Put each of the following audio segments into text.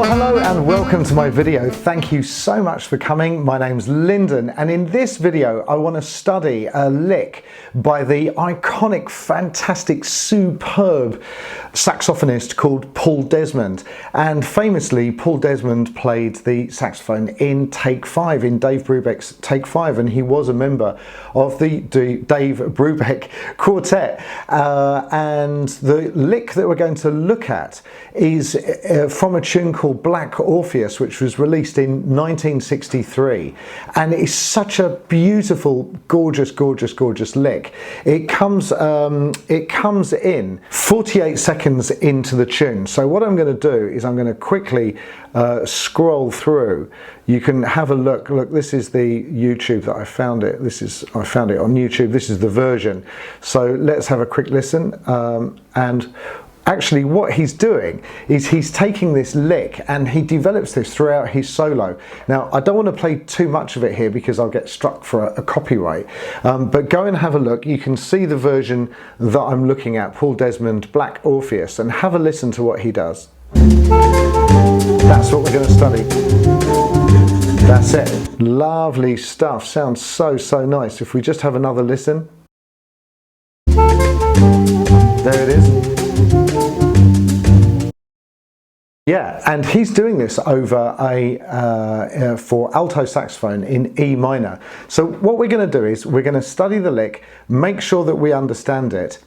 Well, hello and welcome to my video. Thank you so much for coming. My name's Lyndon, and in this video I want to study a lick by the iconic, fantastic, superb saxophonist called Paul Desmond. And famously, Paul Desmond played the saxophone in Take 5, in Dave Brubeck's Take 5, and he was a member of the Dave Brubeck Quartet. And the lick that we're going to look at is from a tune called Black Orpheus, which was released in 1963, and it's such a beautiful, gorgeous, gorgeous, gorgeous lick. It comes in 48 seconds into the tune. So what I'm going to do is I'm going to quickly scroll through. You can have a look. Look, this is the YouTube that I found it. I found it on YouTube. This is the version. So let's have a quick listen. And actually what he's doing is he's taking this lick and he develops this throughout his solo. Now, I don't want to play too much of it here because I'll get struck for a copyright, but go and have a look. You can see the version that I'm looking at, Paul Desmond, Black Orpheus, and have a listen to what he does. That's what we're going to study. That's it. Lovely stuff. Sounds so, so nice. If we just have another listen. There it is. Yeah, and he's doing this over for alto saxophone in E minor. So what we're going to do is we're going to study the lick, make sure that we understand it.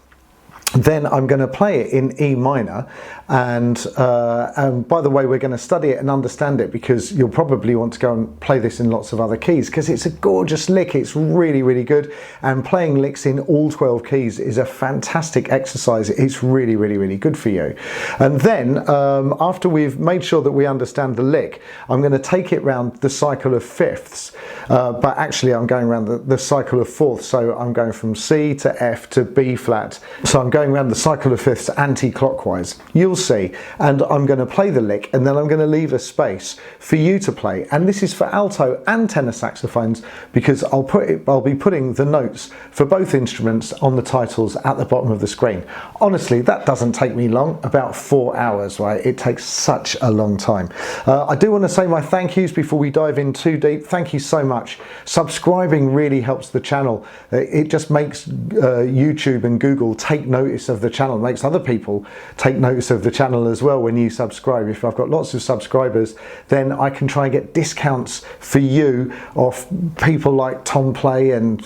Then I'm going to play it in E minor, and by the way, we're going to study it and understand it because you'll probably want to go and play this in lots of other keys because it's a gorgeous lick. It's really, really good, and playing licks in all 12 keys is a fantastic exercise. It's really, really, really good for you. And then after we've made sure that we understand the lick, I'm going to take it round the cycle of fifths, but actually I'm going around the cycle of fourths. So I'm going from C to F to B flat. So I'm going around the cycle of fifths anti-clockwise. You'll see. And I'm going to play the lick, and then I'm going to leave a space for you to play. And this is for alto and tenor saxophones because I'll be putting the notes for both instruments on the titles at the bottom of the screen. Honestly, that doesn't take me long, about 4 hours, right? It takes such a long time. I do want to say my thank yous before we dive in too deep. Thank you so much. Subscribing really helps the channel. It just makes YouTube and Google take notice of the channel, makes other people take notice of the channel as well when you subscribe. If I've got lots of subscribers, then I can try and get discounts for you off people like Tom Play and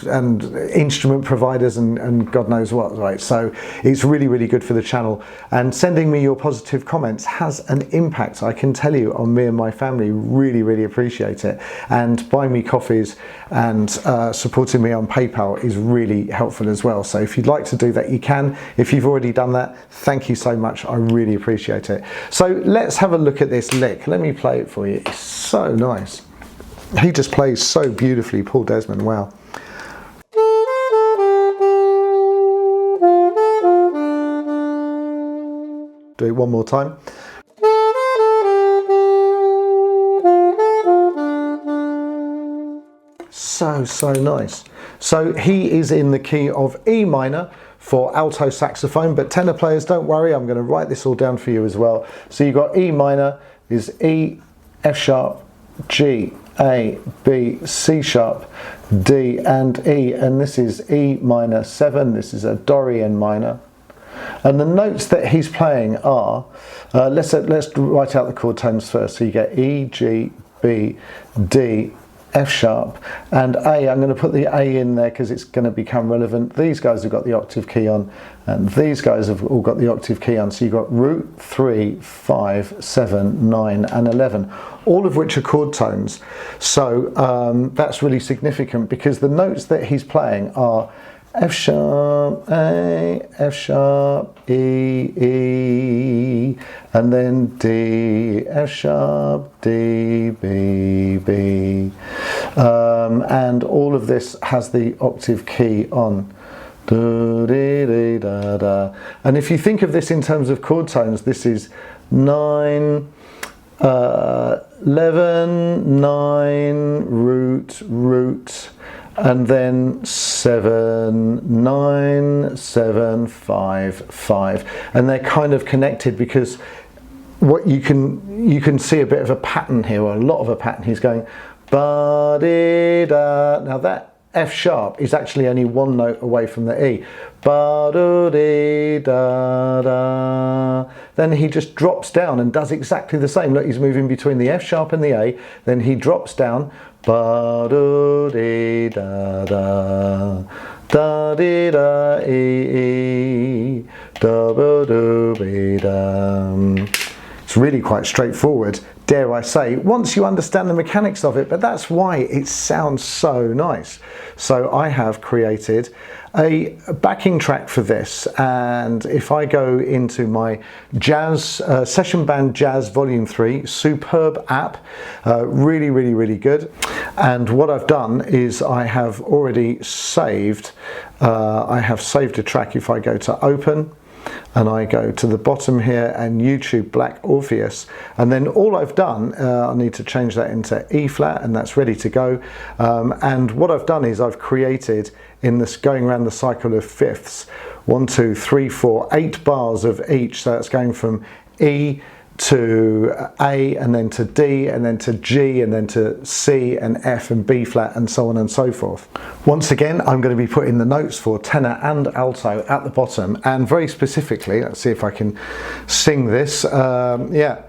instrument providers and God knows what, right? So it's really, really good for the channel, and sending me your positive comments has an impact, I can tell you, on me and my family. Really, really appreciate it, and buying me coffees and supporting me on PayPal is really helpful as well. So if you'd like to do that, you can. If you've already done that, thank you so much. I really appreciate it. So let's have a look at this lick. Let me play it for you. It's so nice. He just plays so beautifully, Paul Desmond. Wow. Do it one more time. So, so nice. So he is in the key of E minor for alto saxophone, but tenor players, don't worry, I'm going to write this all down for you as well. So you've got E minor is E, F sharp, G, A, B, C sharp, D and E, and this is E minor 7, this is a Dorian minor. And the notes that he's playing are, let's write out the chord tones first. So you get E, G, B, D, F sharp, and A. I'm going to put the A in there because it's going to become relevant. These guys have got the octave key on, and these guys have all got the octave key on. So you've got root, 3, 5, 7, 9 and 11, all of which are chord tones. So that's really significant because the notes that he's playing are F sharp, A, F sharp, E, E, and then D, F sharp, D, B, B. And all of this has the octave key on. Da, dee, dee, da, da. And if you think of this in terms of chord tones, this is 9, 11, 9, root, root, and then 7, 9, 7, 5, 5, and they're kind of connected because what you can see a bit of a pattern here, or a lot of a pattern. He's going ba-de-da. Now that F sharp is actually only one note away from the E. Ba-do-de-da-da. Then he just drops down and does exactly the same. Look, he's moving between the F sharp and the A. Then he drops down. Ba-do-de-da-da. Da-de-da-e-e. Da-ba-do-be-dum. It's really quite straightforward, dare I say, once you understand the mechanics of it, but that's why it sounds so nice. So I have created a backing track for this, and if I go into my jazz, Session Band Jazz Volume 3, superb app, really good. And what I've done is I have already saved, a track. If I go to Open, and I go to the bottom here and YouTube Black Orpheus, and then all I've done, I need to change that into E flat, and that's ready to go. And what I've done is I've created, in this going around the cycle of fifths, 1, 2, 3, 4, 8 bars of each. So that's going from E to A, and then to D, and then to G, and then to C and F and B flat, and so on and so forth. Once again, I'm going to be putting the notes for tenor and alto at the bottom, and very specifically, let's see if I can sing this. Yeah,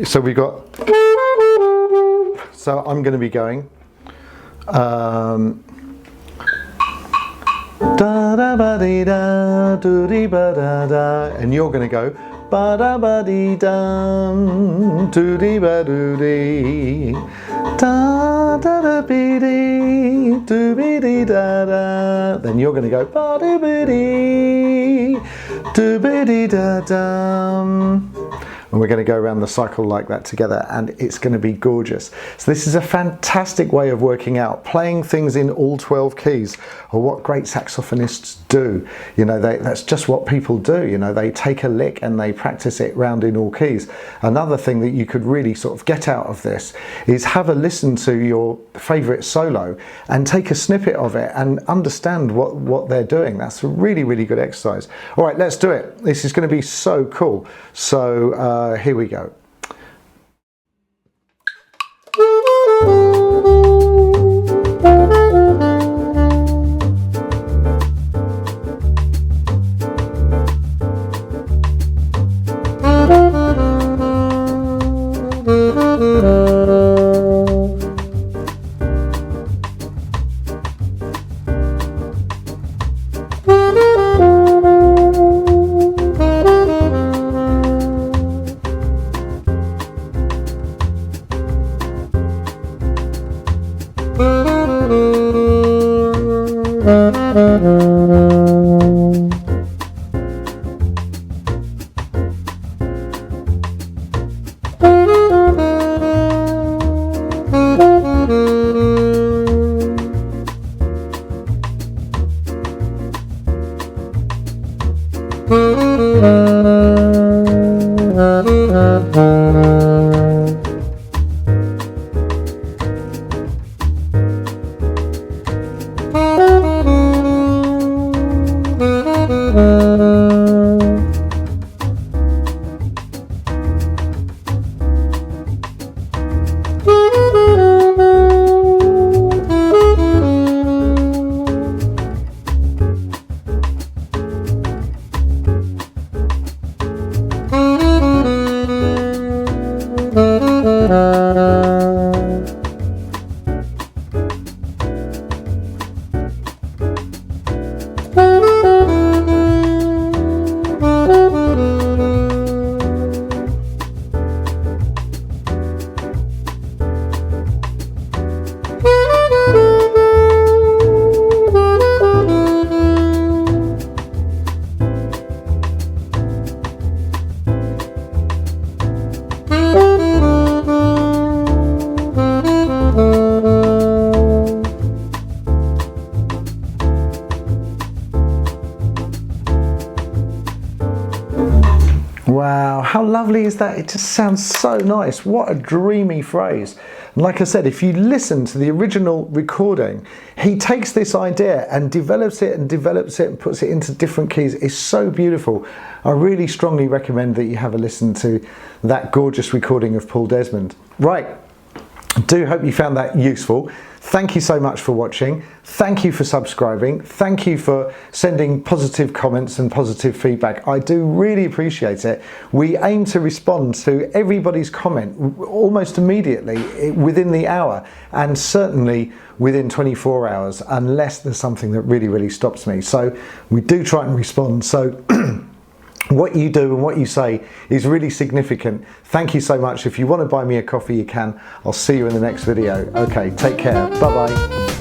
so we got, so I'm going to be going da da ba dee da do dee ba da da, and you're going to go ba da ba dee dum do dee ba do dee da da da be dee do be dee da da. Then you're going to go ba dee be dee do be dee da dum. And we're going to go around the cycle like that together, and it's going to be gorgeous. So this is a fantastic way of working out, playing things in all 12 keys, or what great saxophonists do. You know, that's just what people do. You know, they take a lick and they practice it round in all keys. Another thing that you could really sort of get out of this is have a listen to your favorite solo and take a snippet of it and understand what they're doing. That's a really good exercise. All right, let's do it. This is going to be so cool. So here we go. Wow, how lovely is that? It just sounds so nice. What a dreamy phrase. And like I said, if you listen to the original recording, he takes this idea and develops it and puts it into different keys. It's so beautiful. I really strongly recommend that you have a listen to that gorgeous recording of Paul Desmond. Right, I do hope you found that useful. Thank you so much for watching. Thank you for subscribing. Thank you for sending positive comments and positive feedback. I do really appreciate it. We aim to respond to everybody's comment almost immediately within the hour, and certainly within 24 hours, unless there's something that really stops me. So we do try and respond. So what you do and what you say is really significant. Thank you so much. If you want to buy me a coffee, you can. I'll see you in the next video. Okay, take care. Bye-bye.